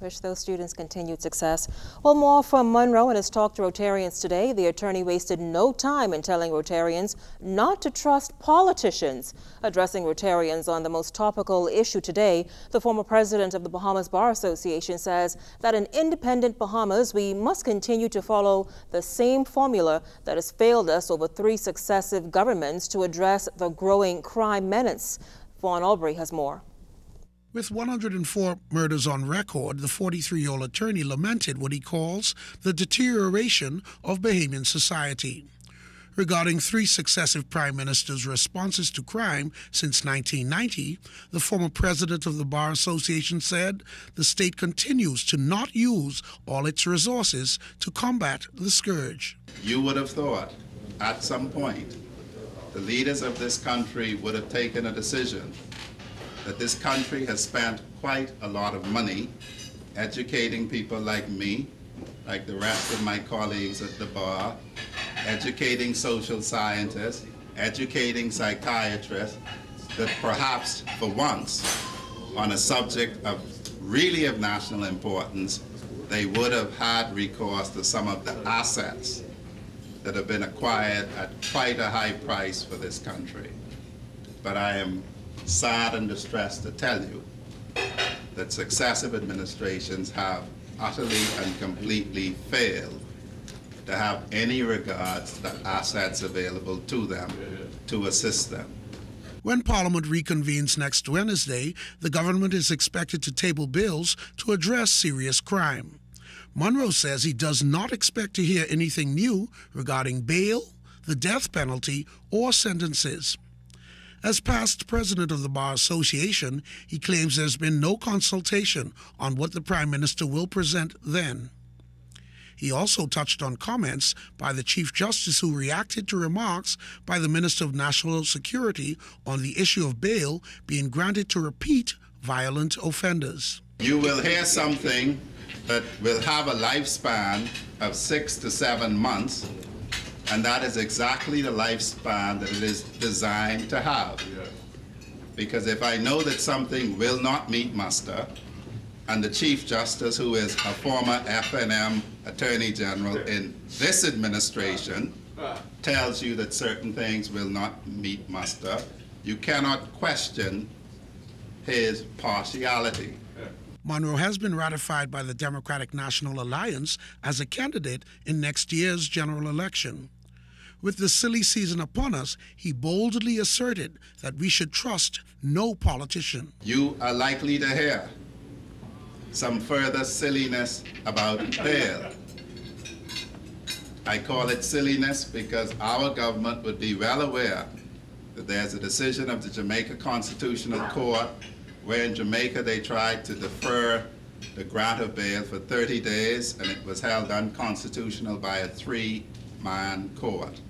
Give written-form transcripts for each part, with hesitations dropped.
Wish those students continued success. Well, more from Monroe in his talk to Rotarians today. The attorney wasted no time in telling Rotarians not to trust politicians. Addressing Rotarians on the most topical issue today, the former president of the Bahamas Bar Association says that in independent Bahamas, we must continue to follow the same formula that has failed us over 3 successive governments to address the growing crime menace. Vaughn Albury has more. With 104 murders on record, the 43-year-old attorney lamented what he calls the deterioration of Bahamian society. Regarding 3 successive prime ministers' responses to crime since 1990, the former president of the Bar Association said the state continues to not use all its resources to combat the scourge. You would have thought at some point the leaders of this country would have taken a decision that this country has spent quite a lot of money educating people like me, like the rest of my colleagues at the bar, educating social scientists, educating psychiatrists, that perhaps for once, on a subject of really of national importance, they would have had recourse to some of the assets that have been acquired at quite a high price for this country. But I am sad and distressed to tell you that successive administrations have utterly and completely failed to have any regards to the assets available to them to assist them. When Parliament reconvenes next Wednesday, the government is expected to table bills to address serious crime. Monroe says he does not expect to hear anything new regarding bail, the death penalty, or sentences. As past president of the Bar Association, he claims there's been no consultation on what the Prime Minister will present then. He also touched on comments by the Chief Justice who reacted to remarks by the Minister of National Security on the issue of bail being granted to repeat violent offenders. You will hear something that will have a lifespan of 6 to 7 months, and that is exactly the lifespan that it is designed to have. Because if I know that something will not meet muster, and the Chief Justice, who is a former FNM Attorney General in this administration, tells you that certain things will not meet muster, you cannot question his partiality. Monroe has been ratified by the Democratic National Alliance as a candidate in next year's general election. With the silly season upon us, he boldly asserted that we should trust no politician. You are likely to hear some further silliness about bail. I call it silliness because our government would be well aware that there's a decision of the Jamaica Constitutional Court where in Jamaica they tried to defer the grant of bail for 30 days, and it was held unconstitutional by a 3-man court.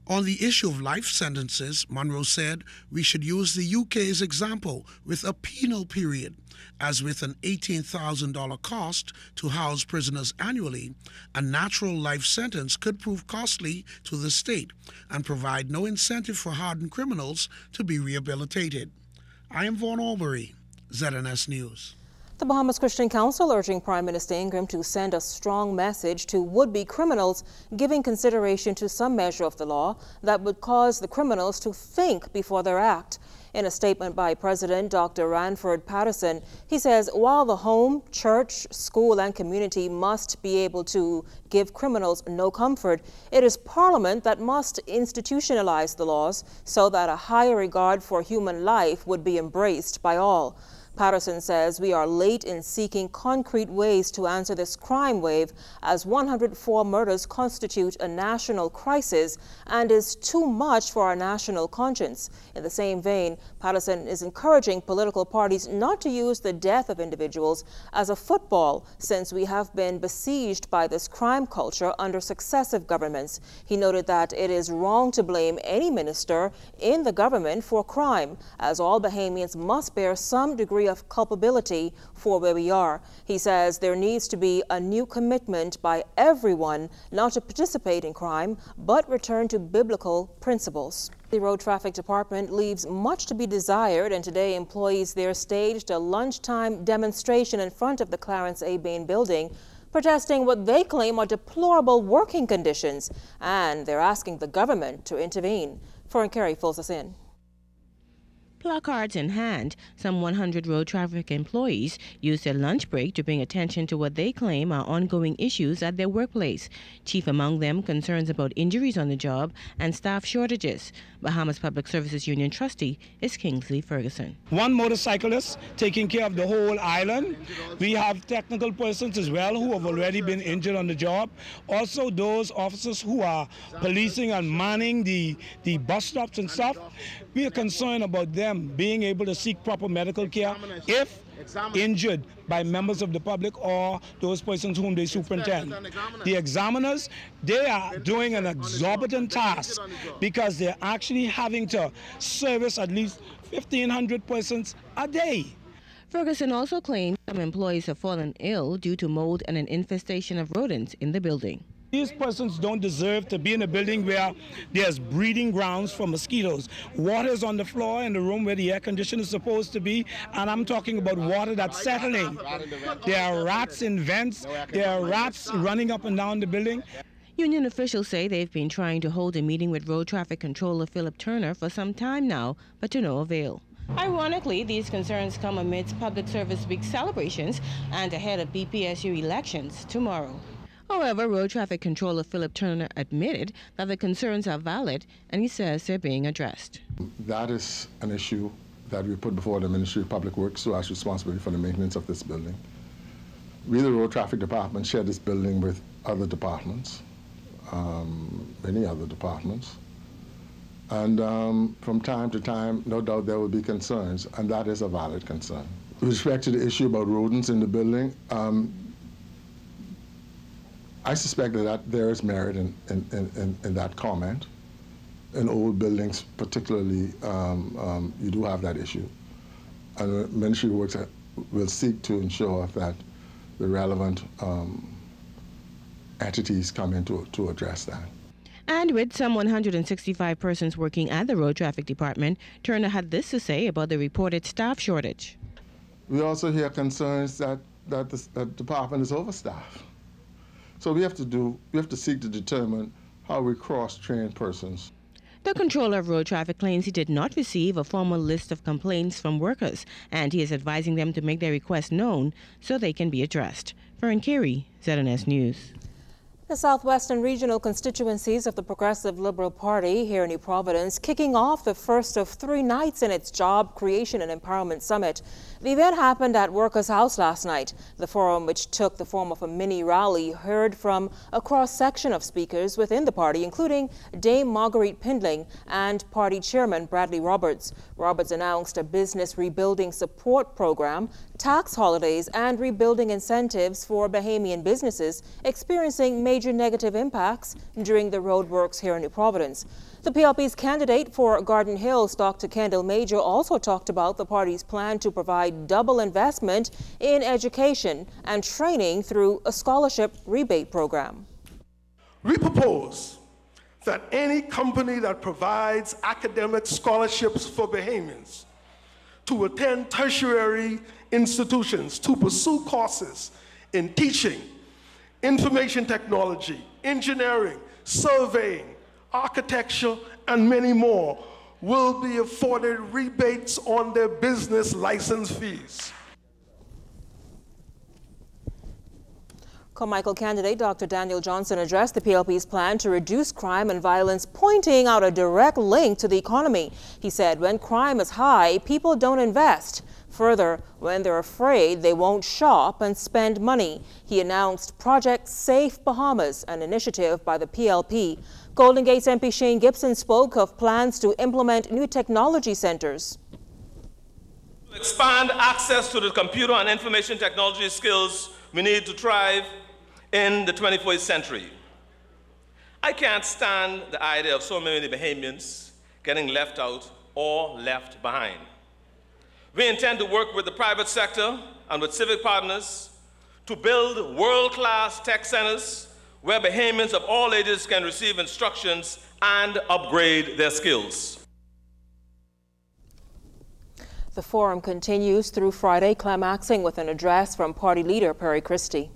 On the issue of life sentences, Monroe said we should use the UK's example with a penal period. As with an $18,000 cost to house prisoners annually, a natural life sentence could prove costly to the state and provide no incentive for hardened criminals to be rehabilitated. I am Vaughn Albury, ZNS News. The Bahamas Christian Council urging Prime Minister Ingram to send a strong message to would-be criminals, giving consideration to some measure of the law that would cause the criminals to think before they act. In a statement by President Dr. Ranford Patterson, he says while the home, church, school and community must be able to give criminals no comfort, it is Parliament that must institutionalize the laws so that a higher regard for human life would be embraced by all. Patterson says we are late in seeking concrete ways to answer this crime wave, as 104 murders constitute a national crisis and is too much for our national conscience. In the same vein, Patterson is encouraging political parties not to use the death of individuals as a football, since we have been besieged by this crime culture under successive governments. He noted that it is wrong to blame any minister in the government for crime, as all Bahamians must bear some degree degree of culpability for where we are. He says there needs to be a new commitment by everyone not to participate in crime, but return to biblical principles. The Road Traffic Department leaves much to be desired, and today employees there staged a lunchtime demonstration in front of the Clarence A. Bain building, protesting what they claim are deplorable working conditions, and they're asking the government to intervene. Fern Carey fills us in. Placards in hand, some 100 road traffic employees used their lunch break to bring attention to what they claim are ongoing issues at their workplace. Chief among them, concerns about injuries on the job and staff shortages. Bahamas Public Services Union trustee is Kingsley Ferguson. One motorcyclist taking care of the whole island. We have technical persons as well who have already been injured on the job. Also those officers who are policing and manning the bus stops and stuff. We are concerned about them being able to seek proper medical care if injured by members of the public or those persons whom they superintend. The examiners, they are doing an exorbitant task because they're actually having to service at least 1,500 persons a day. Ferguson also claimed some employees have fallen ill due to mold and an infestation of rodents in the building. These persons don't deserve to be in a building where there's breeding grounds for mosquitoes. Water is on the floor in the room where the air conditioner is supposed to be, and I'm talking about water that's settling. There are rats in vents. There are rats running up and down the building. Union officials say they've been trying to hold a meeting with Road Traffic Controller Philip Turner for some time now, but to no avail. Ironically, these concerns come amidst Public Service Week celebrations and ahead of BPSU elections tomorrow. However, Road Traffic Controller Philip Turner admitted that the concerns are valid, and he says they're being addressed. That is an issue that we put before the Ministry of Public Works, who has responsibility for the maintenance of this building. We, the Road Traffic Department, share this building with other departments, many other departments. And from time to time, no doubt there will be concerns, and that is a valid concern. With respect to the issue about rodents in the building, I suspect that there is merit in that comment. In old buildings, particularly, you do have that issue. And the Ministry of Works will seek to ensure that the relevant entities come in to address that. And with some 165 persons working at the Road Traffic Department, Turner had this to say about the reported staff shortage. We also hear concerns that the department is overstaffed. So we have to seek to determine how we cross-train persons. The controller of road traffic claims he did not receive a formal list of complaints from workers, and he is advising them to make their requests known so they can be addressed. Fern Carey, ZNS News. The southwestern regional constituencies of the Progressive Liberal Party here in New Providence kicking off the first of 3 nights in its Job Creation and Empowerment Summit. The event happened at Workers' House last night. The forum, which took the form of a mini rally, heard from a cross-section of speakers within the party, including Dame Marguerite Pindling and party chairman Bradley Roberts. Roberts announced a business rebuilding support program, tax holidays, and rebuilding incentives for Bahamian businesses experiencing major negative impacts during the roadworks here in New Providence. The PLP's candidate for Garden Hills, Dr. Kendall Major, also talked about the party's plan to provide double investment in education and training through a scholarship rebate program. We propose that any company that provides academic scholarships for Bahamians to attend tertiary institutions to pursue courses in teaching, information technology, engineering, surveying, architecture, and many more will be afforded rebates on their business license fees. Carmichael candidate Dr. Daniel Johnson addressed the PLP's plan to reduce crime and violence, pointing out a direct link to the economy. He said when crime is high, people don't invest. Further, when they're afraid, they won't shop and spend money. He announced Project Safe Bahamas, an initiative by the PLP. Golden Gates MP Shane Gibson spoke of plans to implement new technology centers. Expand access to the computer and information technology skills we need to thrive in the 21st century. I can't stand the idea of so many Bahamians getting left out or left behind. We intend to work with the private sector and with civic partners to build world-class tech centers where Bahamians of all ages can receive instructions and upgrade their skills. The forum continues through Friday, climaxing with an address from party leader Perry Christie.